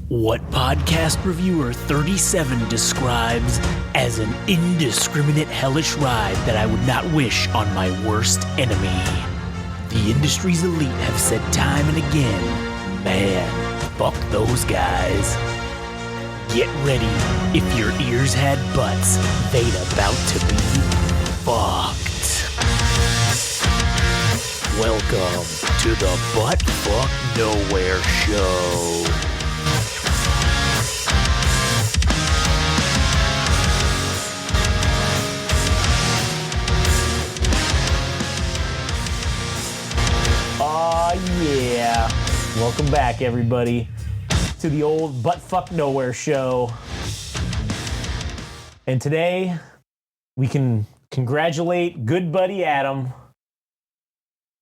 What podcast reviewer 37 describes as an indiscriminate hellish ride that I would not wish on my worst enemy. The industry's elite have said time and again, man, fuck those guys. Get ready, if your ears had butts, they'd about to be fucked. Welcome to the Butt Fuck Nowhere Show. Yeah. Welcome back, everybody, to the old Butt Fuck Nowhere Show. And today, we can congratulate good buddy Adam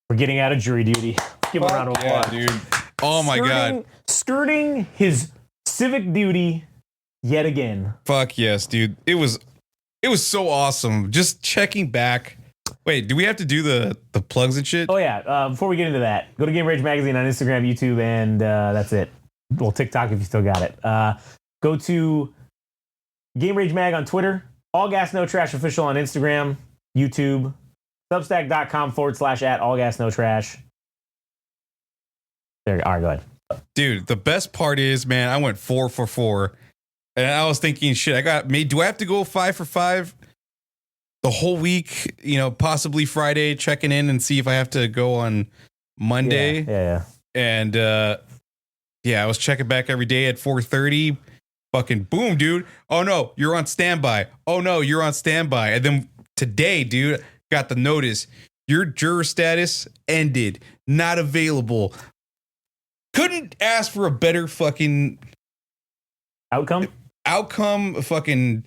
for getting out of jury duty. Give him a round of applause. Yeah, dude. Oh my God. Skirting his civic duty yet again. Fuck yes, dude. It was so awesome. Just checking back. Wait, do we have to do the plugs and shit? Oh yeah. Before we get into that, go to Game Rage Magazine on Instagram, YouTube, and that's it. Well, TikTok if you still got it. Go to Game Rage Mag on Twitter, All Gas No Trash Official on Instagram, YouTube, Substack.com/@allgasnotrash. There you go. All right, go ahead. Dude, the best part is, man, I went 4 for 4. And I was thinking, shit, do I have to go 5 for 5 the whole week? You know, possibly Friday, checking in and see if I have to go on Monday. Yeah. And yeah, I was checking back every day at 4:30. Fucking boom, dude. Oh no, you're on standby. Oh no, you're on standby. And then today, dude, got the notice. Your juror status ended. Not available. Couldn't ask for a better fucking outcome. Fucking,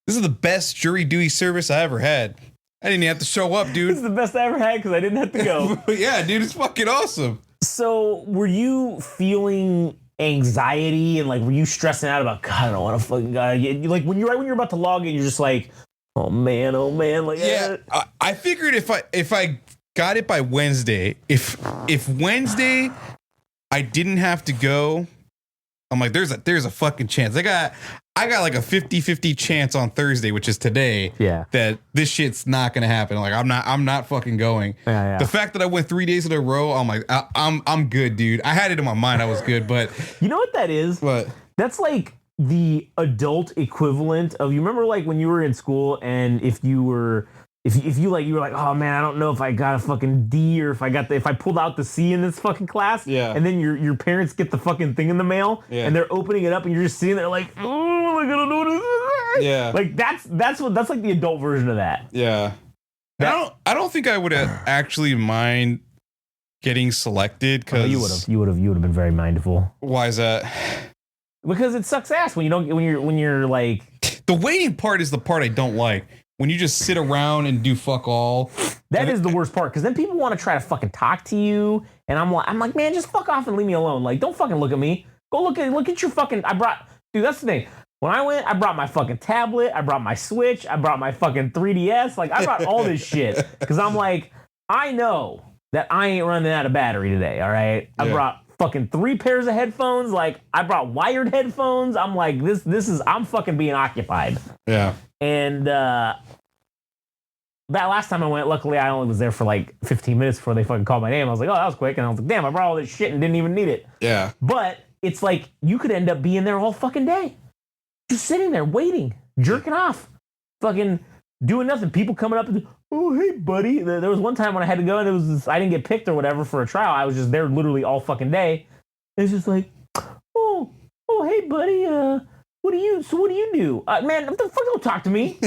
this is the best jury duty service I ever had. I didn't even have to show up, dude. This is the best I ever had because I didn't have to go. Yeah, dude, it's fucking awesome. So, were you feeling anxiety and like, were you stressing out about, God, I don't want to fucking go? Like when you're about to log in, you're just like, oh man, like yeah. I figured if I got it by Wednesday, if Wednesday I didn't have to go, I'm like, there's a fucking chance. I got like a 50-50 chance on Thursday, which is today. Yeah. That this shit's not gonna happen. Like I'm not fucking going. Yeah. The fact that I went 3 days in a row, I'm like, I'm good, dude. I had it in my mind I was good, but you know what that is? What? That's like the adult equivalent of, you remember like when you were in school and if you were like, oh man, I don't know if I got a fucking D or if I pulled out the C in this fucking class. Yeah. And then your parents get the fucking thing in the mail. Yeah. And they're opening it up and you're just sitting there like, oh, am I gonna know this? Yeah. Like that's like the adult version of that. Yeah. I don't think I would actually mind getting selected because you would have been very mindful. Why is that? Because it sucks ass when you're like, the waiting part is the part I don't like. When you just sit around and do fuck all. That is the worst part, because then people want to try to fucking talk to you, and I'm like, man, just fuck off and leave me alone. Like, don't fucking look at me. Go look at your fucking. Dude, that's the thing. When I went, I brought my fucking tablet, I brought my Switch, I brought my fucking 3DS. Like, I brought all this shit because I'm like, I know that I ain't running out of battery today. All right, I brought fucking 3 pairs of headphones. Like, I brought wired headphones. I'm like, this is, I'm fucking being occupied. Yeah. And that last time I went, luckily I only was there for like 15 minutes before they fucking called my name. I was like, oh, that was quick. And I was like, damn, I brought all this shit and didn't even need it. Yeah. But it's like, you could end up being there all fucking day. Just sitting there waiting, jerking off, fucking doing nothing. People coming up and, oh, hey, buddy. There was one time when I had to go and I didn't get picked or whatever for a trial. I was just there literally all fucking day. It's just like, oh, hey, buddy, what do you do? Man, what the fuck, don't talk to me.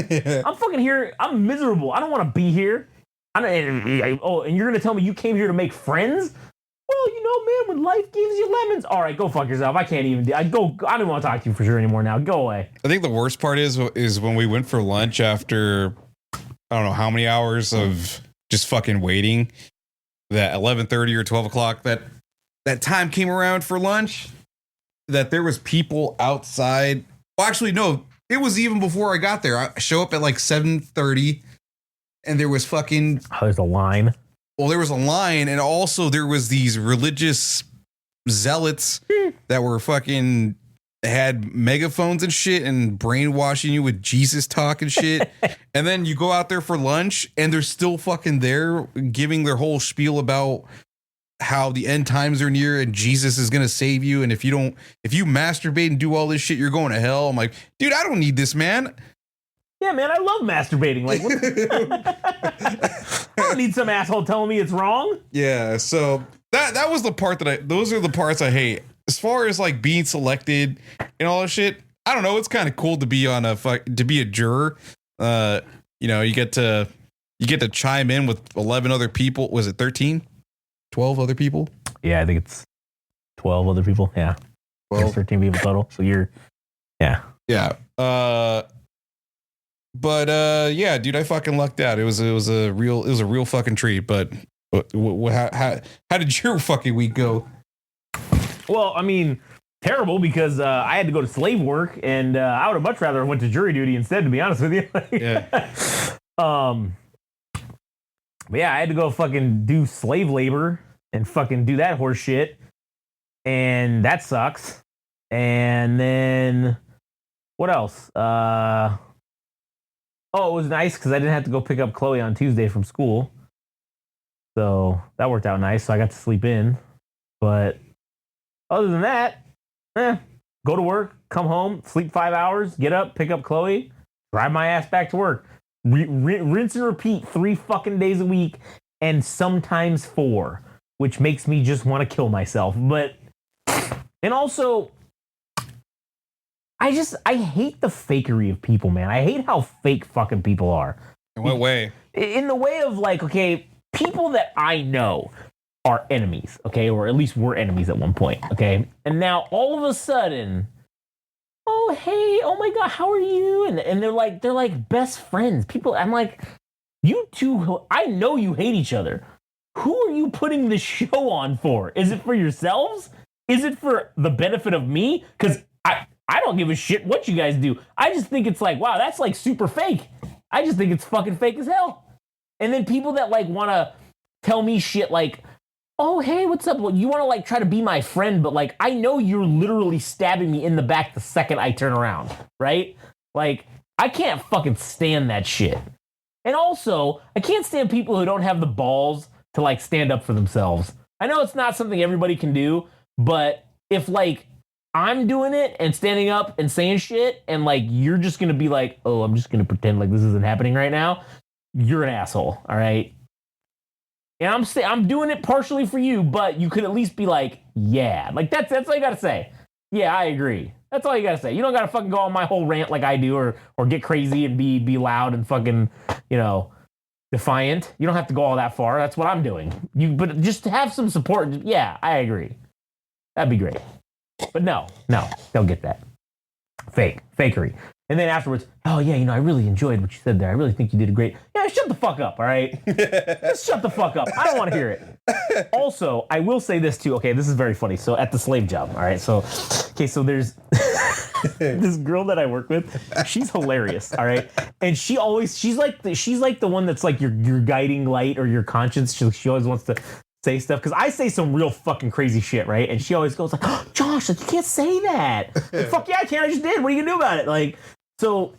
I'm fucking here. I'm miserable. I don't want to be here. And you're going to tell me you came here to make friends? Well, man, when life gives you lemons. All right, go fuck yourself. I can't even. I don't want to talk to you for sure anymore now. Go away. I think the worst part is when we went for lunch after, I don't know how many hours of just fucking waiting, that 11:30 or 12 o'clock, that time came around for lunch, that there was people outside. Well, actually, no, it was even before I got there. I show up at like 7:30 and there was fucking... Oh, there's a line. Well, there was a line, and also there was these religious zealots that were fucking had megaphones and shit and brainwashing you with Jesus talk and shit. And then you go out there for lunch and they're still fucking there giving their whole spiel about how the end times are near and Jesus is going to save you. And if you masturbate and do all this shit, you're going to hell. I'm like, dude, I don't need this, man. Yeah, man, I love masturbating. Like, I don't need some asshole telling me it's wrong. Yeah. So that was the part those are the parts I hate. As far as like being selected and all that shit, I don't know. It's kind of cool to be to be a juror. You get to chime in with 11 other people. Was it 13? 12 other people? Yeah, I think it's 12 other people. Yeah. 12. 13 people total. So yeah. Yeah. Yeah, dude, I fucking lucked out. It was a real fucking treat. But how did your fucking week go? Well, I mean, terrible because I had to go to slave work, and I would have much rather went to jury duty instead, to be honest with you. Yeah. But yeah, I had to go fucking do slave labor and fucking do that horse shit, and that sucks. And then what else? It was nice because I didn't have to go pick up Chloe on Tuesday from school, so that worked out nice. So I got to sleep in, but other than that, go to work, come home, sleep 5 hours, get up, pick up Chloe, drive my ass back to work. Rinse and repeat 3 fucking days a week, and sometimes 4, which makes me just want to kill myself. And also, I hate the fakery of people, man. I hate how fake fucking people are. In what way? In the way of like, okay, people that I know are enemies, okay? Or at least were enemies at one point, okay? And now all of a sudden, oh, hey, oh my God, how are you? And they're like best friends. People, I'm like, you two, I know you hate each other. Who are you putting this show on for? Is it for yourselves? Is it for the benefit of me? Because I don't give a shit what you guys do. I just think it's like, wow, that's like super fake. I just think it's fucking fake as hell. And then people that like want to tell me shit like, oh, hey, what's up? Well, you want to like try to be my friend, but like, I know you're literally stabbing me in the back the second I turn around, right? Like, I can't fucking stand that shit. And also, I can't stand people who don't have the balls to like stand up for themselves. I know it's not something everybody can do, but if like I'm doing it and standing up and saying shit and like you're just going to be like, oh, I'm just going to pretend like this isn't happening right now, you're an asshole, all right? And I'm doing it partially for you, but you could at least be like, yeah. Like, that's all you got to say. Yeah, I agree. That's all you got to say. You don't got to fucking go on my whole rant like I do or get crazy and be loud and fucking, defiant. You don't have to go all that far. That's what I'm doing. But just to have some support. Yeah, I agree. That'd be great. But no, don't get that. Fakery. And then afterwards, oh yeah, I really enjoyed what you said there. I really think you did a great. Yeah, shut the fuck up, all right? Just shut the fuck up. I don't want to hear it. Also, I will say this too. Okay, this is very funny. So at the slave job, all right. So there's this girl that I work with. She's hilarious, all right. And she's like the one that's like your guiding light or your conscience. She always wants to say stuff because I say some real fucking crazy shit, right? And she always goes like, oh, "Josh, you can't say that." Like, fuck yeah, I can. I just did. What are you gonna do about it? Like, so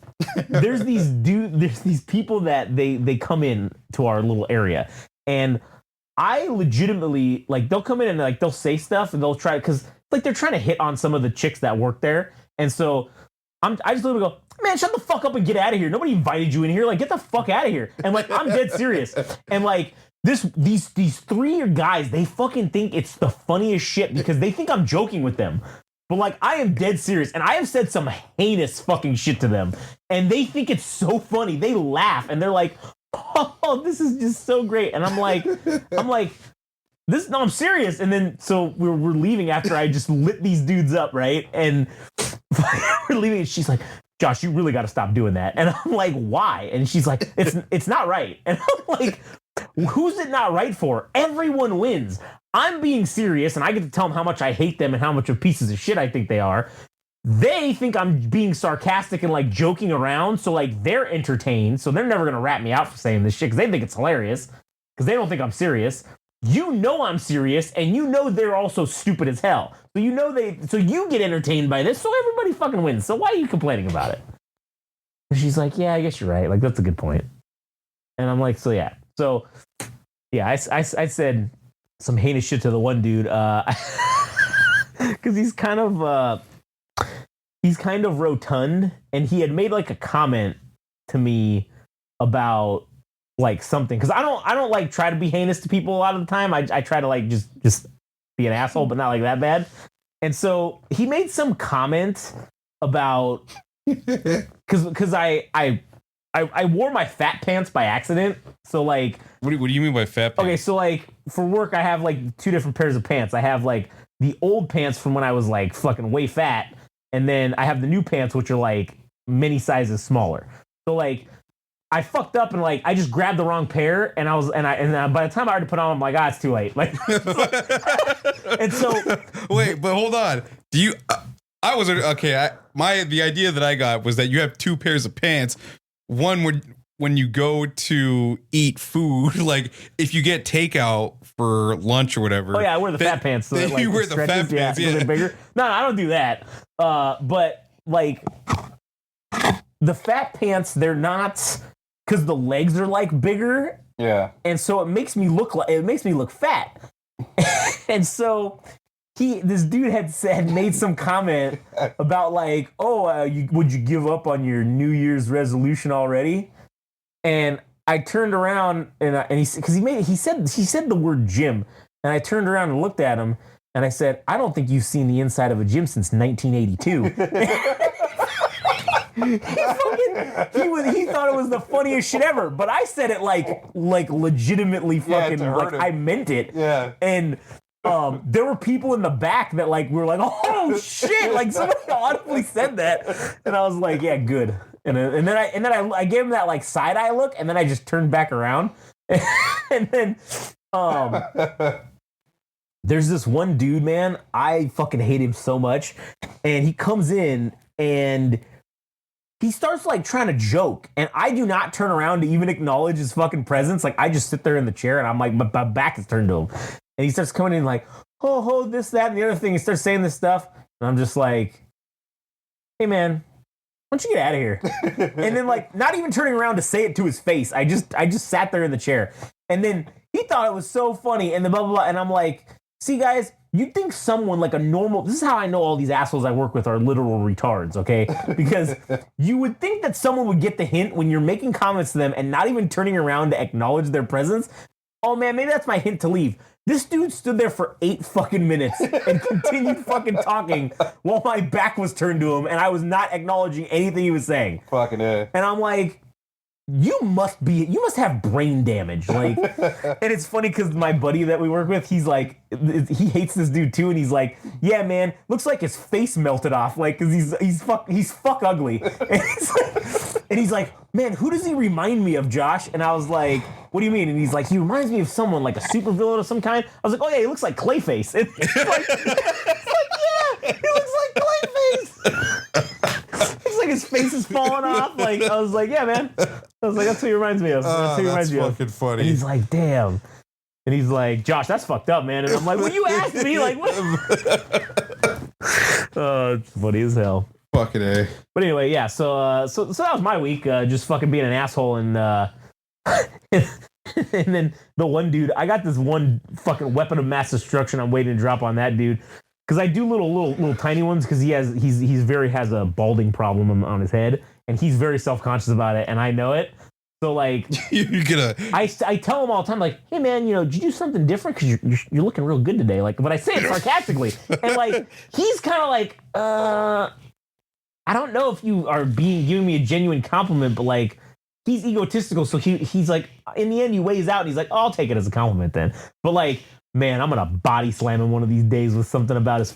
there's these people that they come in to our little area, and I legitimately like they'll come in and like they'll say stuff and they'll try because like they're trying to hit on some of the chicks that work there, and so I just literally go, man, shut the fuck up and get out of here. Nobody invited you in here. Like, get the fuck out of here. And like I'm dead serious, and like. These 3 guys, they fucking think it's the funniest shit because they think I'm joking with them. But like, I am dead serious. And I have said some heinous fucking shit to them. And they think it's so funny. They laugh and they're like, oh, this is just so great. And I'm like, I'm serious. And then, so we're leaving after I just lit these dudes up, right? And we're leaving and she's like, Josh, you really got to stop doing that. And I'm like, why? And she's like, it's not right. And I'm like, who's it not right for? Everyone wins. I'm being serious, and I get to tell them how much I hate them and how much of pieces of shit I think they are. They think I'm being sarcastic and like joking around, so like they're entertained, so they're never gonna rat me out for saying this shit because they think it's hilarious because they don't think I'm serious. you know I'm serious, and you know they're also stupid as hell. So so you get entertained by this, so everybody fucking wins. So why are you complaining about it? And she's like, yeah, I guess you're right. Like, that's a good point. And I'm like, so yeah. So, yeah, I said some heinous shit to the one dude, because he's kind of rotund, and he had made like a comment to me about like something, because I don't like try to be heinous to people a lot of the time. I try to like just be an asshole, but not like that bad. And so he made some comment about because I wore my fat pants by accident. So like, what do you mean by fat pants? Okay, so like for work, I have like two different pairs of pants. I have like the old pants from when I was like fucking way fat, and then I have the new pants, which are like many sizes smaller. So like, I fucked up and like I just grabbed the wrong pair, and by the time I already put on, I'm like, it's too late. Like, and so wait, but hold on. Do you? I was okay. The idea that I got was that you have two pairs of pants. One when you go to eat food, like if you get takeout for lunch or whatever. Oh yeah, I wear the fat pants. So that, like, you wear the fat pants. Yeah, they're bigger. No, I don't do that. But like the fat pants, they're not. Because the legs are like bigger, and so it makes me look fat. And so this dude had made some comment about like, would you give up on your New Year's resolution already? And I turned around and he said the word gym, and I turned around and looked at him and I said, I don't think you've seen the inside of a gym since 1982. He thought it was the funniest shit ever, but I said it like legitimately fucking like I meant it. Yeah. And there were people in the back that like were like, oh shit, like somebody audibly said that, and I was like, yeah, good. And then I gave him that like side eye look, and then I just turned back around, and then there's this one dude, man, I fucking hate him so much, and he comes in and he starts like trying to joke, and I do not turn around to even acknowledge his fucking presence. Like I just sit there in the chair, and I'm like, my back is turned to him, and he starts coming in like, ho, this, that, and the other thing. He starts saying this stuff, and I'm just like, hey man, why don't you get out of here? And then like not even turning around to say it to his face, I just sat there in the chair, and then he thought it was so funny, and the blah blah blah, and I'm like, see guys, you'd think someone like a normal, this is how I know all these assholes I work with are literal retards, okay? Because you would think that someone would get the hint when you're making comments to them and not even turning around to acknowledge their presence. Oh man, maybe that's my hint to leave. This dude stood there for 8 fucking minutes and continued fucking talking while my back was turned to him and I was not acknowledging anything he was saying. Fucking A. And I'm like, you must have brain damage. Like, and it's funny because my buddy that we work with, he's like, he hates this dude too, and he's like, yeah, man, looks like his face melted off, like, cause he's fuck ugly, and he's like, man, who does he remind me of, Josh? And I was like, what do you mean? And he's like, he reminds me of someone like a supervillain of some kind. I was like, oh yeah, he looks like Clayface. And he's like, yeah, he looks like Clayface. Looks like his face is falling off. Like, I was like, yeah, man. I was like, that's who he reminds me of. That's who he reminds me of. Fucking funny. And he's like, damn. And he's like, Josh, that's fucked up, man. And I'm like, well, you asked me, like, what? Oh, it's funny as hell. Fucking A. But anyway, yeah. So that was my week. Just fucking being an asshole, and and then the one dude, I got this one fucking weapon of mass destruction. I'm waiting to drop on that dude because I do little tiny ones because he's has a balding problem on his head, and he's very self-conscious about it, and I know it. So like, you're gonna. I tell him all the time, like, hey man, did you do something different? Because you're looking real good today. Like, but I say it sarcastically, and like he's kind of like, I don't know if you are giving me a genuine compliment, but like he's egotistical, so he's like, in the end he weighs out and he's like, oh, I'll take it as a compliment then. But like, man, I'm gonna body slam him one of these days with something about his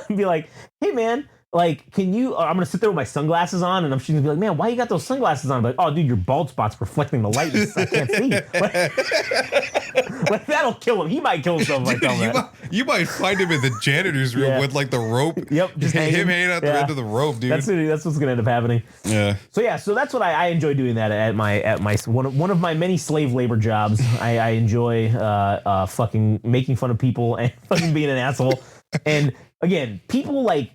be like, hey man, like, can you? I'm gonna sit there with my sunglasses on, and she's gonna be like, "Man, why you got those sunglasses on?" I'm like, "Oh, dude, your bald spot's reflecting the light. I can't see." Like, that'll kill him. He might kill himself. Dude, if I tell him that. You might find him in the janitor's room with like the rope. Yep, just him hanging out the end of the rope, dude. That's what's gonna end up happening. Yeah. So that's what I enjoy doing that at my one of my many slave labor jobs. I enjoy fucking making fun of people and fucking being an asshole. And again, people like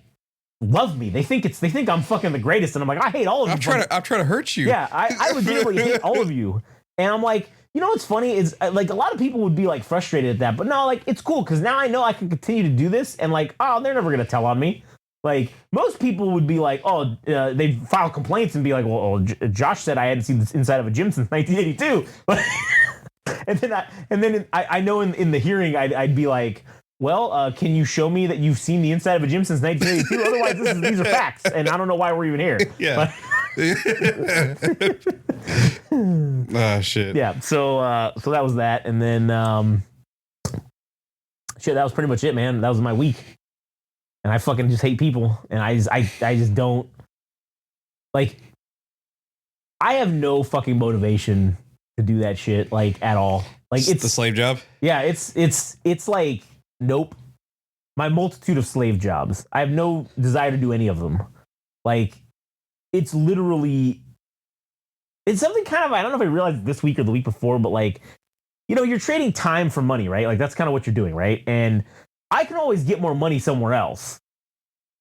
love me. They think I'm fucking the greatest, and I'm like, I hate all of you. I'm trying to hurt you. Yeah, I legitimately hate all of you. And I'm like, you know what's funny is like a lot of people would be like frustrated at that, but no, like it's cool because now I know I can continue to do this, and like, oh, they're never gonna tell on me. Like most people would be like, oh, they'd file complaints and be like, well, Josh said I hadn't seen the inside of a gym since 1982. and then I know in the hearing I'd be like, well, can you show me that you've seen the inside of a gym since 1982? Otherwise, these are facts, and I don't know why we're even here. Yeah. Shit. Yeah. So that was that, and then shit. That was pretty much it, man. That was my week, and I fucking just hate people, and I just don't like. I have no fucking motivation to do that shit like at all. Like it's the slave job. Yeah. It's like. Nope. My multitude of slave jobs. I have no desire to do any of them. Like, it's literally, it's something kind of, I don't know if I realized this week or the week before, but like, you know, you're trading time for money, right? Like, that's kind of what you're doing, right? And I can always get more money somewhere else,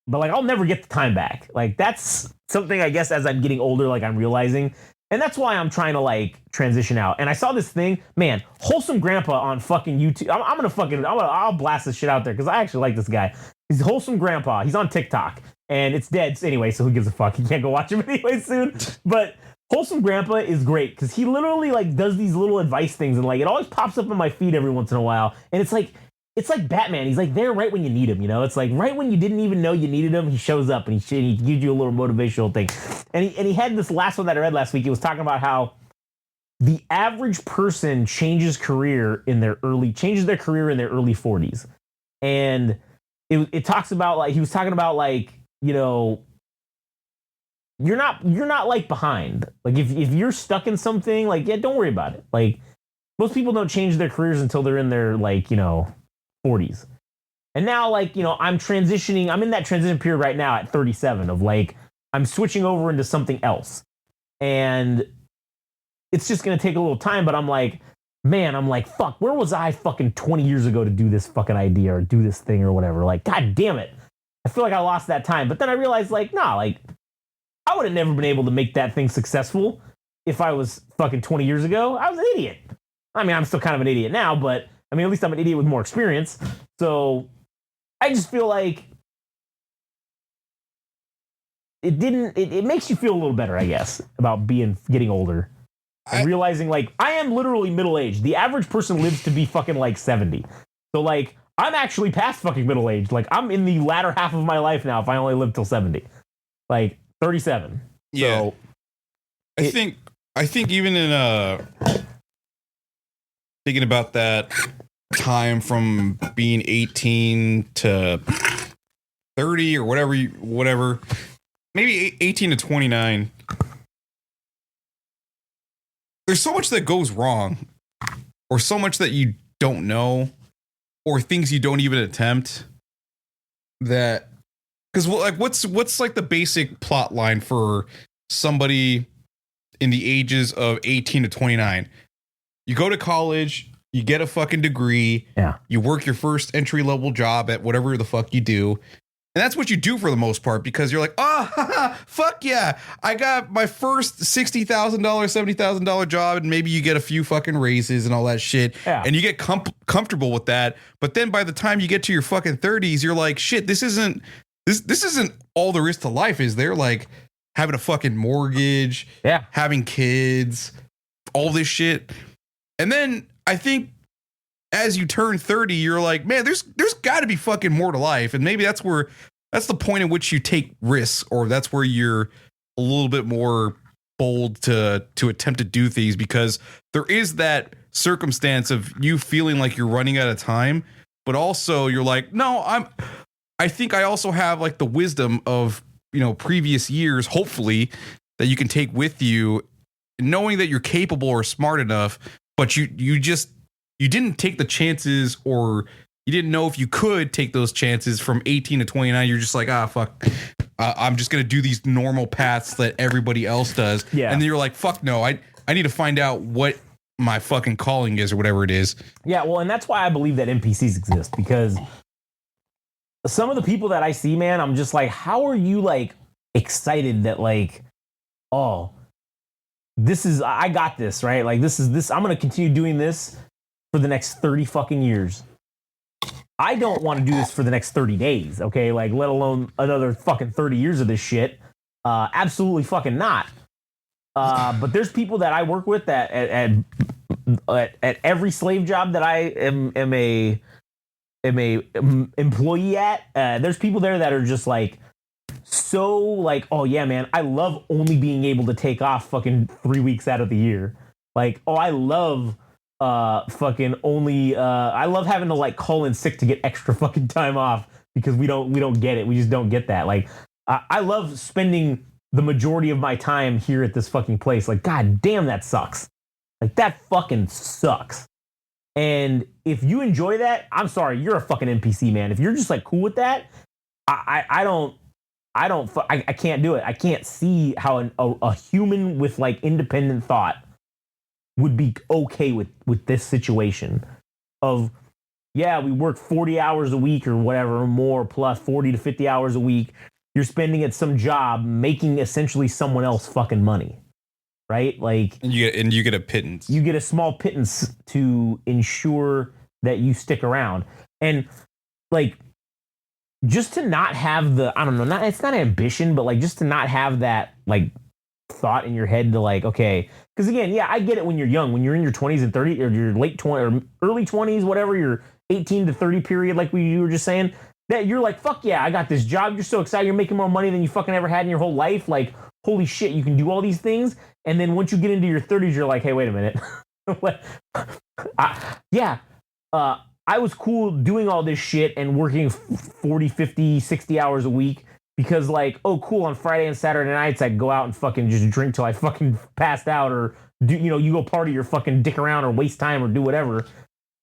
but like, I'll never get the time back. Like, that's something I guess as I'm getting older, like I'm realizing. And that's why I'm trying to like transition out. And I saw this thing, man, Wholesome Grandpa on fucking YouTube. I'll blast this shit out there because I actually like this guy. He's Wholesome Grandpa. He's on TikTok and it's dead anyway. So who gives a fuck? You can't go watch him anyway soon. But Wholesome Grandpa is great because he literally like does these little advice things and like it always pops up in my feed every once in a while. And it's like Batman. He's like there right when you need him, you know? It's like right when you didn't even know you needed him, he shows up and he gives you a little motivational thing. And he had this last one that I read last week. It was talking about how the average person changes their career in their early 40s. And it talks about like he was talking about like, you know, you're not like behind. Like if you're stuck in something, like yeah, don't worry about it. Like most people don't change their careers until they're in their like, you know, 40s. And now like, you know, I'm in that transition period right now at 37 of like I'm switching over into something else. And it's just going to take a little time, but I'm like, fuck, where was I fucking 20 years ago to do this fucking idea or do this thing or whatever? Like, God damn it. I feel like I lost that time. But then I realized like, nah, like I would have never been able to make that thing successful if I was fucking 20 years ago. I was an idiot. I mean, I'm still kind of an idiot now, but I mean, at least I'm an idiot with more experience. So I just feel like it makes you feel a little better, I guess, about getting older. And realizing like I am literally middle-aged. The average person lives to be fucking like 70. So like I'm actually past fucking middle-aged. Like I'm in the latter half of my life now if I only live till 70. Like 37. Yeah. So I think even in thinking about that time from being 18 to 30 or whatever, maybe 18 to 29. There's so much that goes wrong, or so much that you don't know, or things you don't even attempt. That, because like, what's like the basic plot line for somebody in the ages of 18 to 29? You go to college, you get a fucking degree, you work your first entry level job at whatever the fuck you do. And that's what you do for the most part, because you're like, oh, fuck yeah, I got my first $60,000, $70,000 job, and maybe you get a few fucking raises and all that shit, and you get comfortable with that. But then by the time you get to your fucking 30s, you're like, shit, this isn't all there is to life. Is there? Like having a fucking mortgage, having kids, all this shit. And then I think as you turn 30, you're like, man, there's got to be fucking more to life. And maybe that's the point in which you take risks, or that's where you're a little bit more bold to attempt to do things, because there is that circumstance of you feeling like you're running out of time, but also you're like, no, I think I also have like the wisdom of, previous years, hopefully, that you can take with you, knowing that you're capable or smart enough, but you didn't take the chances, or you didn't know if you could take those chances from 18 to 29. You're just like, fuck. I'm just going to do these normal paths that everybody else does. Yeah. And then you're like, fuck no, I need to find out what my fucking calling is or whatever it is. Yeah, well, and that's why I believe that NPCs exist, because some of the people that I see, man, I'm just like, how are you like excited that like, oh, I got this, right? Like this, I'm going to continue doing this for the next 30 fucking years. I don't want to do this for the next 30 days, okay? Like, let alone another fucking 30 years of this shit. Absolutely fucking not. But there's people that I work with that at every slave job that I am a employee at. There's people there that are just like, so like, oh yeah, man, I love only being able to take off fucking 3 weeks out of the year. Like, oh, I love fucking only I love having to like call in sick to get extra fucking time off, because we don't get it. We just don't get that. Like, I love spending the majority of my time here at this fucking place. Like, god damn, that sucks. Like, that fucking sucks. And if you enjoy that, I'm sorry, you're a fucking NPC, man. If you're just like cool with that, I can't do it. I can't see how a human with like independent thought would be okay with this situation of, yeah, we work 40 hours a week or whatever, more, plus 40 to 50 hours a week. You're spending at some job making essentially someone else fucking money, right? Like, and you get a pittance. You get a small pittance to ensure that you stick around. And like, just to not have the, I don't know, it's not ambition, but like just to not have that like thought in your head to like, okay, because again, yeah, I get it when you're young, when you're in your 20s and 30s, or your late 20s or early 20s, whatever, your 18 to 30 period, like you were just saying, that you're like, fuck yeah, I got this job. You're so excited. You're making more money than you fucking ever had in your whole life. Like, holy shit, you can do all these things. And then once you get into your 30s, you're like, hey, wait a minute. I was cool doing all this shit and working 40, 50, 60 hours a week because like, oh, cool, on Friday and Saturday nights, I'd go out and fucking just drink till I fucking passed out, or do, you go party or fucking dick around or waste time or do whatever.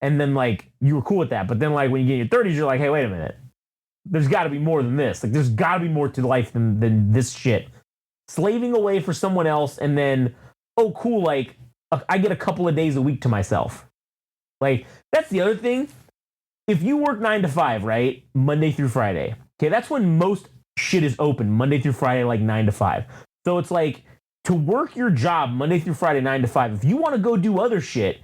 And then like, you were cool with that. But then like when you get in your 30s, you're like, hey, wait a minute. There's got to be more than this. Like, there's got to be more to life than this shit. Slaving away for someone else, and then, oh, cool, like, I get a couple of days a week to myself. Like, that's the other thing. If you work 9 to 5, right, Monday through Friday, okay, that's when most shit is open, Monday through Friday, like 9 to 5. So it's like, to work your job Monday through Friday, 9 to 5, if you want to go do other shit,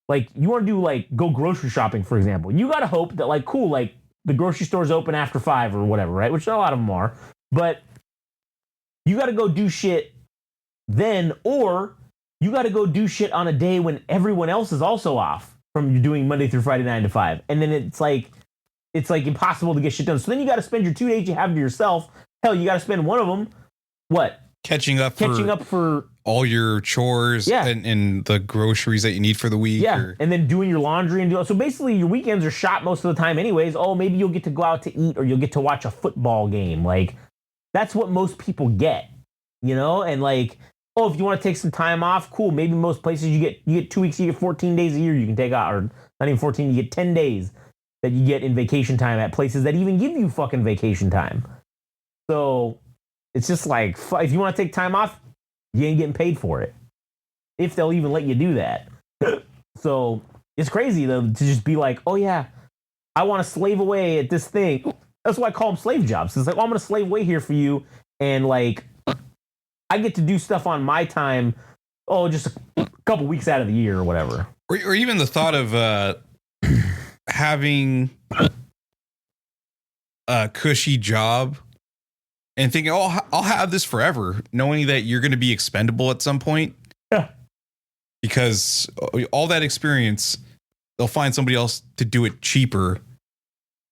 like, you want to do, like, go grocery shopping, for example, you got to hope that, like, cool, like, the grocery store's open after 5 or whatever, right? Which a lot of them are. But you got to go do shit then, or you got to go do shit on a day when everyone else is also off from you doing Monday through Friday, 9 to 5. And then it's like impossible to get shit done. So then you got to spend your 2 days you have to yourself. Hell, you got to spend one of them, what? Catching up for all your chores, yeah, and the groceries that you need for the week. Yeah, and then doing your laundry and so basically your weekends are shot most of the time anyways. Oh, maybe you'll get to go out to eat, or you'll get to watch a football game. Like, that's what most people get, And like, oh, if you want to take some time off, cool. Maybe most places you get 2 weeks, you get 14 days a year you can take out, or not even 14, you get 10 days that you get in vacation time at places that even give you fucking vacation time. So it's just like, if you want to take time off, you ain't getting paid for it, if they'll even let you do that. So it's crazy though to just be like, oh yeah, I want to slave away at this thing. That's why I call them slave jobs. It's like, oh, I'm gonna slave away here for you, and like, I get to do stuff on my time. Oh, just a couple weeks out of the year or whatever. Or even the thought of having a cushy job and thinking, oh, I'll have this forever, knowing that you're going to be expendable at some point. Yeah. Because all that experience, they'll find somebody else to do it cheaper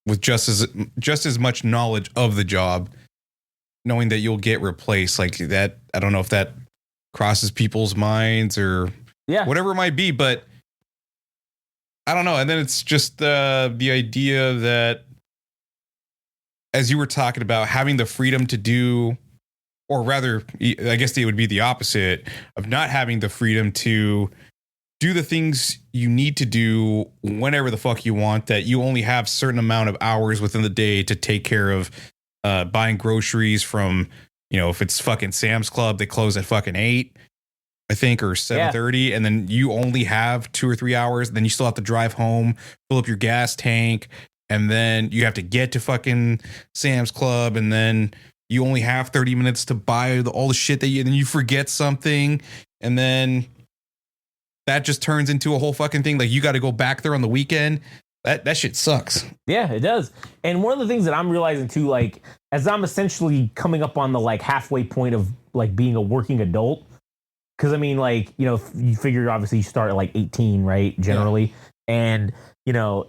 with just as much knowledge of the job, knowing that you'll get replaced. Like that, I don't know if that crosses people's minds or whatever it might be, but I don't know. And then it's just the idea that as you were talking about having the freedom to do, or rather, I guess it would be the opposite of not having the freedom to do the things you need to do whenever the fuck you want, that you only have certain amount of hours within the day to take care of buying groceries from, if it's fucking Sam's Club, they close at fucking 8, I think, or 7:30. And then you only have 2 or 3 hours. Then you still have to drive home, fill up your gas tank. And then you have to get to fucking Sam's Club. And then you only have 30 minutes to buy all the shit and then you forget something. And then that just turns into a whole fucking thing. Like, you got to go back there on the weekend. That shit sucks. Yeah, it does. And one of the things that I'm realizing too, like, as I'm essentially coming up on the like halfway point of like being a working adult, because I mean, like, you figure obviously you start at like 18, right? Generally. Yeah. And,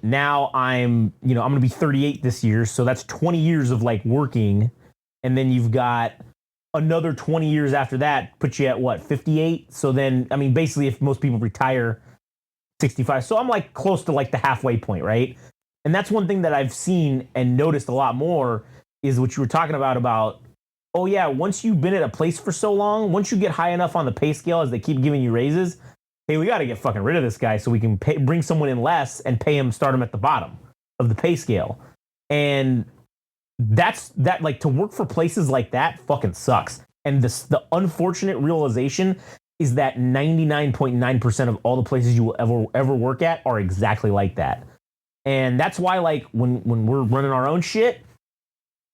now I'm going to be 38 this year. So that's 20 years of like working. And then you've got another 20 years after that, put you at what, 58? So then, I mean, basically, if most people retire 65. So I'm like close to like the halfway point, right? And that's one thing that I've seen and noticed a lot more is what you were talking about, oh yeah, once you've been at a place for so long, once you get high enough on the pay scale as they keep giving you raises, hey, we got to get fucking rid of this guy so we can bring someone in less and start him at the bottom of the pay scale. And that like, to work for places like that fucking sucks. And the unfortunate realization is that 99.9% of all the places you will ever work at are exactly like that. And that's why, like, when we're running our own shit,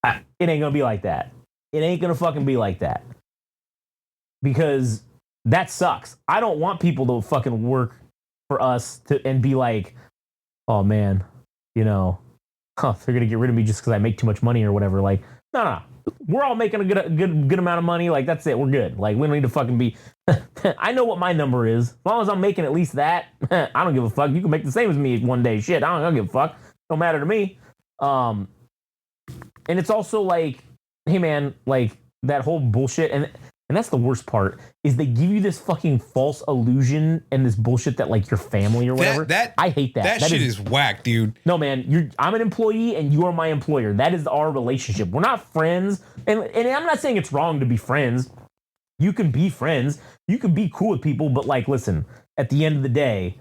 it ain't gonna be like that. It ain't gonna fucking be like that. Because that sucks. I don't want people to fucking work for us and be like, oh man, they're gonna get rid of me just because I make too much money or whatever. Like, no. We're all making a good amount of money. Like, that's it. We're good. Like, we don't need to fucking be. I know what my number is. As long as I'm making at least that, I don't give a fuck. You can make the same as me one day. Shit, I don't give a fuck. Don't matter to me. And it's also like, hey man, like that whole bullshit, and that's the worst part, is they give you this fucking false illusion and this bullshit that like your family or whatever. I hate that. That shit is whack, dude. No, man, I'm an employee and you are my employer. That is our relationship. We're not friends. And I'm not saying it's wrong to be friends. You can be friends. You can be cool with people. But like, listen, at the end of the day,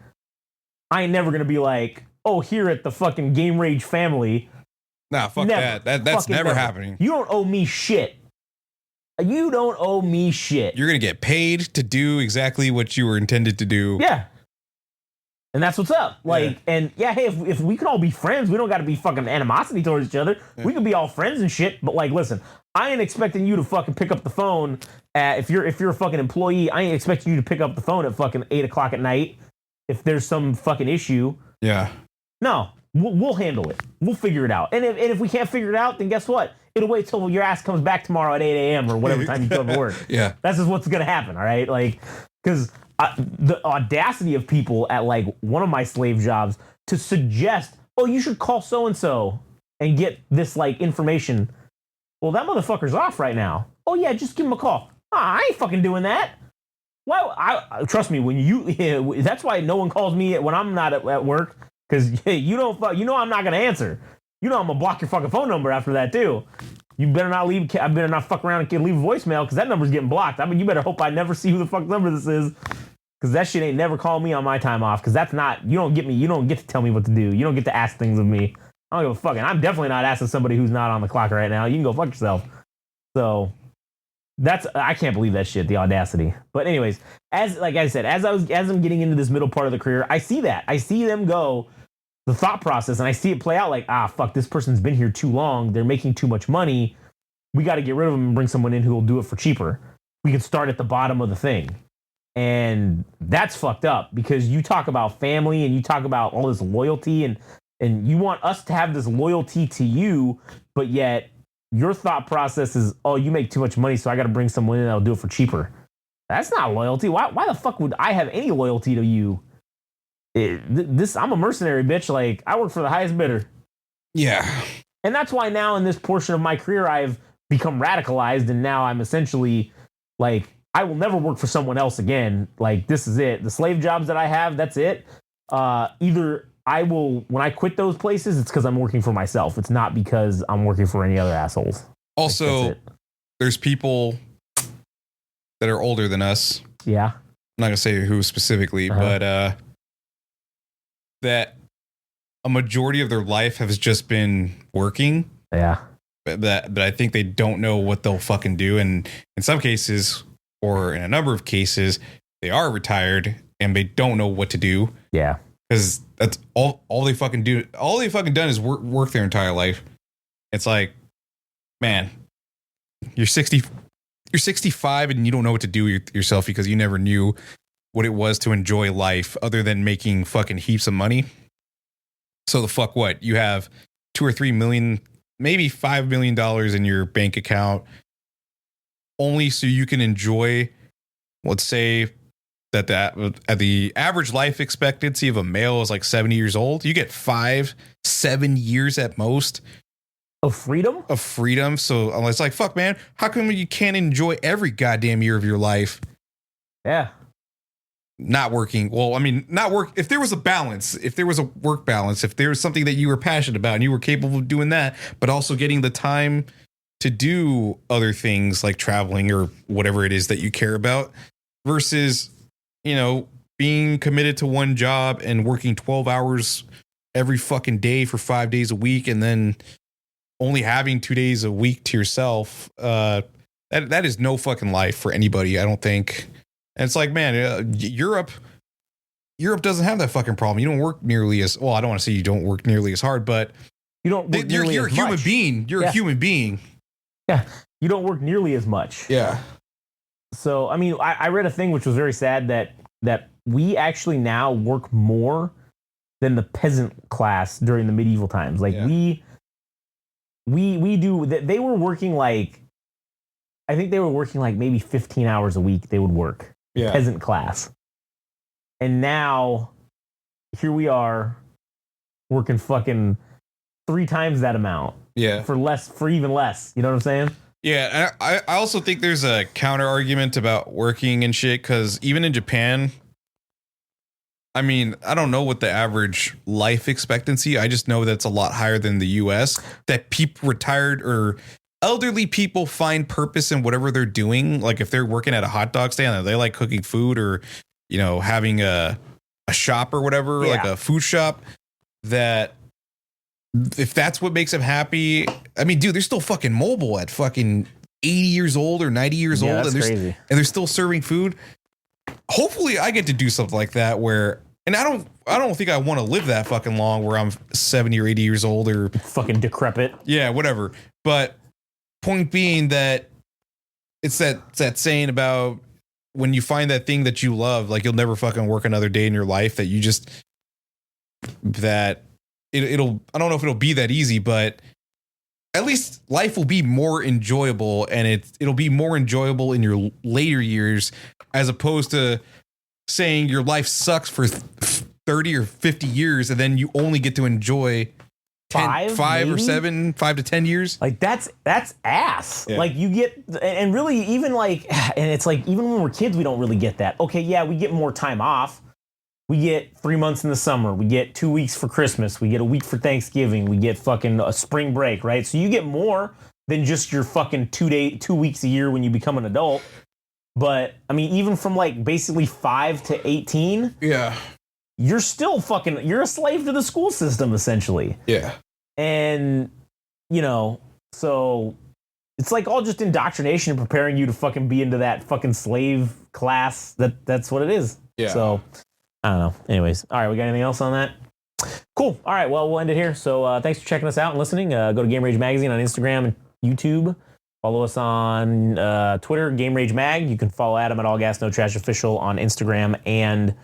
I ain't never going to be like, oh, here at the fucking Game Rage family. Nah, fuck never. That's never happening. You don't owe me shit. You don't owe me shit. You're going to get paid to do exactly what you were intended to do. Yeah. And that's what's up. Like, and yeah, hey, if we can all be friends, we don't got to be fucking animosity towards each other. Yeah. We can be all friends and shit. But like, listen, I ain't expecting you to fucking pick up the phone if you're a fucking employee. I ain't expecting you to pick up the phone at fucking 8:00 at night if there's some fucking issue. Yeah. No, we'll handle it. We'll figure it out. And if we can't figure it out, then guess what? It'll wait till your ass comes back tomorrow at 8 a.m. or whatever time you come to work. Yeah. That's just what's going to happen, all right? Like, because the audacity of people at, like, one of my slave jobs to suggest, oh, you should call so-and-so and get this, like, information. Well, that motherfucker's off right now. Oh, yeah, just give him a call. I ain't fucking doing that. Well, trust me, that's why no one calls me when I'm not at work, because you know I'm not going to answer. You know I'm gonna block your fucking phone number after that too. You better not I better not fuck around and leave a voicemail, because that number's getting blocked. I mean, you better hope I never see who the fuck number this is, because that shit ain't never calling me on my time off. Because that's not, you don't get to tell me what to do. You don't get to ask things of me. I don't give a fuck. And I'm definitely not asking somebody who's not on the clock right now. You can go fuck yourself. So I can't believe that shit, the audacity. But anyways, like I said, as I'm getting into this middle part of the career, I see that. I see them go, the thought process, and I see it play out like, fuck, this person's been here too long. They're making too much money. We got to get rid of them and bring someone in who will do it for cheaper. We can start at the bottom of the thing. And that's fucked up, because you talk about family and you talk about all this loyalty and you want us to have this loyalty to you, but yet your thought process is, oh, you make too much money, so I got to bring someone in that'll do it for cheaper. That's not loyalty. Why the fuck would I have any loyalty to you? I'm a mercenary, bitch. Like, I work for the highest bidder. Yeah. And that's why now in this portion of my career, I've become radicalized, and now I'm essentially like, I will never work for someone else again. Like, this is it. The slave jobs that I have, that's it. Either when I quit those places, it's because I'm working for myself. It's not because I'm working for any other assholes. Also, there's people that are older than us. Yeah. I'm not gonna say who specifically, but that a majority of their life has just been working. Yeah. That I think they don't know what they'll fucking do, and in some cases, or in a number of cases, they are retired and they don't know what to do. Yeah. Because that's all they fucking do. All they fucking done is work their entire life. It's like, man, you're 65 and you don't know what to do yourself because you never knew what it was to enjoy life other than making fucking heaps of money. So the fuck what? You have 2 or 3 million, maybe $5 million in your bank account only so you can enjoy, let's say that at the average life expectancy of a male is like 70 years old. You get 5-7 years at most of freedom. So it's like, fuck, man, how come you can't enjoy every goddamn year of your life? Yeah. Not working. Well, I mean, not work. If there was a balance, if there was a work balance, if there was something that you were passionate about and you were capable of doing that, but also getting the time to do other things like traveling or whatever it is that you care about versus, you know, being committed to one job and working 12 hours every fucking day for 5 days a week and then only having 2 days a week to yourself. That is no fucking life for anybody, I don't think. And it's like, man, Europe doesn't have that fucking problem. You don't work nearly as well. I don't want to say you don't work nearly as hard, but you're a human being. You're a human being. Yeah, you don't work nearly as much. Yeah. So, I mean, I read a thing which was very sad that we actually now work more than the peasant class during the medieval times. Like we do. They were working like, I think they were working like maybe 15 hours a week. They would work. Yeah. Peasant class. And now here we are working fucking 3 times that amount. Yeah. For even less. You know what I'm saying? Yeah. I also think there's a counter argument about working and shit, because even in Japan, I mean, I don't know what the average life expectancy. I just know that it's a lot higher than the US. That people retired or elderly people find purpose in whatever they're doing. Like if they're working at a hot dog stand, they like cooking food or, you know, having a shop or whatever, like a food shop, that if that's what makes them happy. I mean, dude, they're still fucking mobile at fucking 80 years old or 90 years old. That's crazy. And they're still serving food. Hopefully I get to do something like that where, and I don't think I want to live that fucking long where I'm 70 or 80 years old or fucking decrepit. Yeah, whatever. But point being that it's that saying about when you find that thing that you love, like you'll never fucking work another day in your life, that you just, that it'll, I don't know if it'll be that easy, but at least life will be more enjoyable, and it'll be more enjoyable in your later years, as opposed to saying your life sucks for 30 or 50 years and then you only get to enjoy 5 to 10 years. Like that's ass. Yeah. Like you get, and really even like, and it's like, even when we're kids, we don't really get that. Okay. Yeah. We get more time off. We get 3 months in the summer. We get 2 weeks for Christmas. We get a week for Thanksgiving. We get fucking a spring break, right? So you get more than just your fucking 2 weeks a year when you become an adult. But I mean, even from like basically 5 to 18. Yeah. You're still fucking, you're a slave to the school system, essentially. Yeah. And, you know, so it's like all just indoctrination and preparing you to fucking be into that fucking slave class. That's what it is. Yeah. So, I don't know. Anyways. All right. We got anything else on that? Cool. All right. Well, we'll end it here. So thanks for checking us out and listening. Go to Game Rage Magazine on Instagram and YouTube. Follow us on Twitter, Game Rage Mag. You can follow Adam at All Gas No Trash Official on Instagram and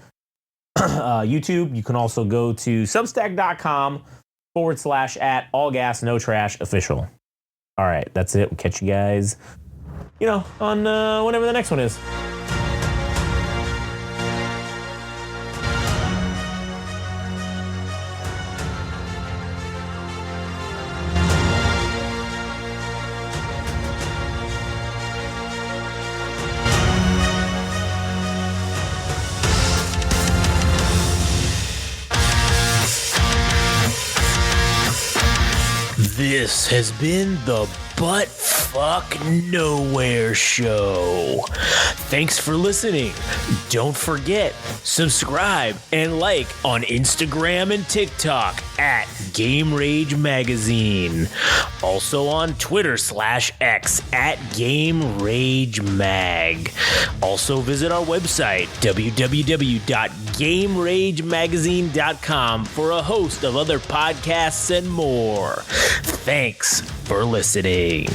YouTube. You can also go to substack.com/@ All Gas No Trash Official. All right, that's it. We'll catch you guys, on whenever the next one is. This has been the Butt Fuck Nowhere Show. Thanks for listening. Don't forget, subscribe and like on Instagram and TikTok at Game Rage Magazine. Also on Twitter/X at Game Rage Mag. Also visit our website, www.GameRageMagazine.com, for a host of other podcasts and more. Thanks for listening.